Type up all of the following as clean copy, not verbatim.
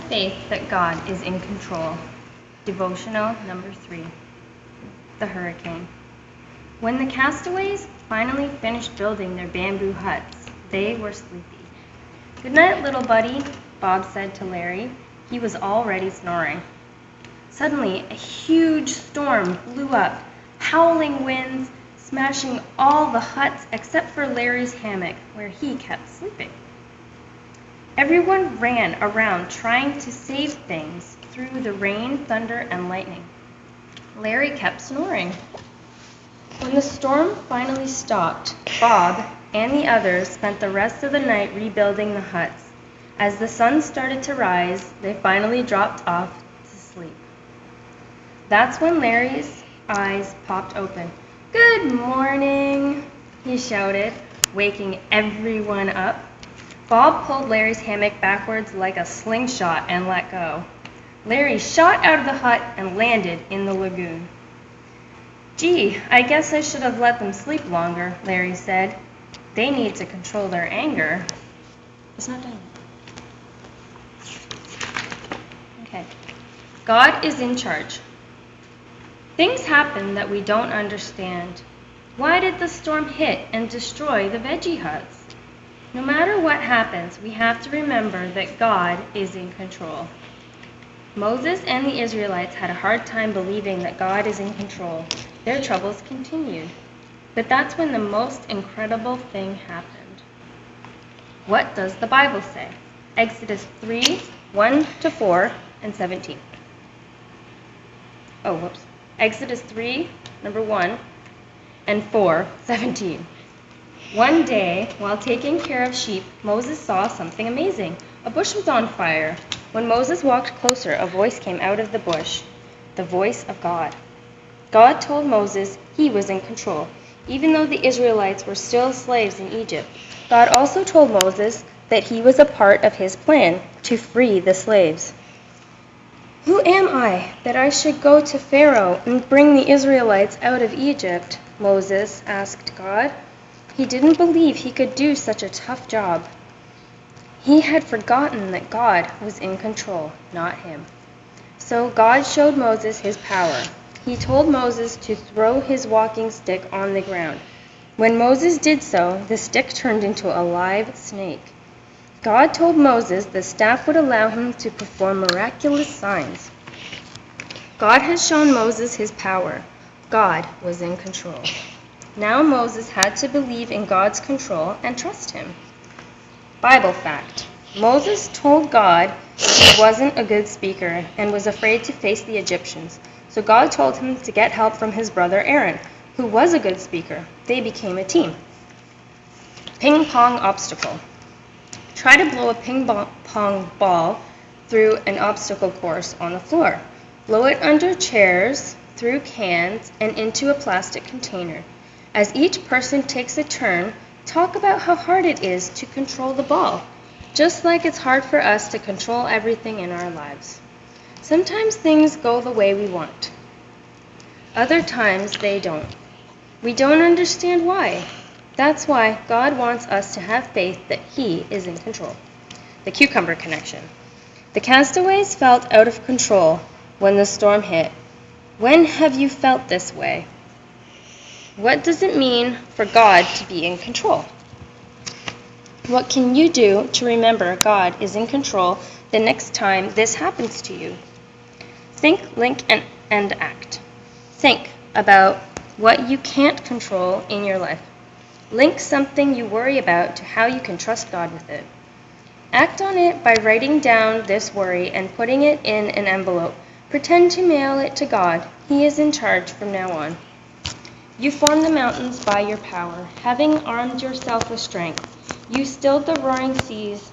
faith that God is in control. Devotional number 3. The Hurricane. When the castaways finally finished building their bamboo huts, they were sleepy. "Good night, little buddy," Bob said to Larry. He was already snoring. Suddenly, a huge storm blew up, howling winds, smashing all the huts except for Larry's hammock, where he kept sleeping. Everyone ran around trying to save things through the rain, thunder, and lightning. Larry kept snoring. When the storm finally stopped, Bob and the others spent the rest of the night rebuilding the huts. As the sun started to rise, they finally dropped off to sleep. That's when Larry's eyes popped open. "Good morning," he shouted, waking everyone up. Bob pulled Larry's hammock backwards like a slingshot and let go. Larry shot out of the hut and landed in the lagoon. "Gee, I guess I should have let them sleep longer," Larry said. "They need to control their anger." It's not done. Okay. God is in charge. Things happen that we don't understand. Why did the storm hit and destroy the veggie huts? No matter what happens, we have to remember that God is in control. Moses and the Israelites had a hard time believing that God is in control. Their troubles continued. But that's when the most incredible thing happened. What does the Bible say? Exodus 3, 1-4, and 17. Exodus 3, number 1, and 4, 17. One day, while taking care of sheep, Moses saw something amazing. A bush was on fire. When Moses walked closer, a voice came out of the bush, the voice of God. God told Moses he was in control, even though the Israelites were still slaves in Egypt. God also told Moses that he was a part of his plan to free the slaves. "Who am I that I should go to Pharaoh and bring the Israelites out of Egypt?" Moses asked God. He didn't believe he could do such a tough job. He had forgotten that God was in control, not him. So God showed Moses his power. He told Moses to throw his walking stick on the ground. When Moses did so, the stick turned into a live snake. God told Moses the staff would allow him to perform miraculous signs. God had shown Moses his power. God was in control. Now Moses had to believe in God's control and trust him. Bible fact: Moses told God he wasn't a good speaker and was afraid to face the Egyptians. So God told him to get help from his brother Aaron, who was a good speaker. They became a team. Ping pong obstacle. Try to blow a ping pong ball through an obstacle course on the floor. Blow it under chairs, through cans, and into a plastic container. As each person takes a turn, talk about how hard it is to control the ball, just like it's hard for us to control everything in our lives. Sometimes things go the way we want. Other times they don't. We don't understand why. That's why God wants us to have faith that He is in control. The cucumber connection. The castaways felt out of control when the storm hit. When have you felt this way? What does it mean for God to be in control? What can you do to remember God is in control the next time this happens to you? Think, link, and act. Think about what you can't control in your life. Link something you worry about to how you can trust God with it. Act on it by writing down this worry and putting it in an envelope. Pretend to mail it to God. He is in charge from now on. You formed the mountains by your power, having armed yourself with strength. You stilled the roaring seas,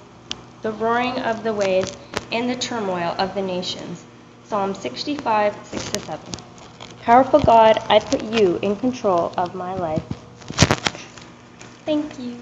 the roaring of the waves, and the turmoil of the nations. Psalm 65, 6-7. Powerful God, I put you in control of my life. Thank you.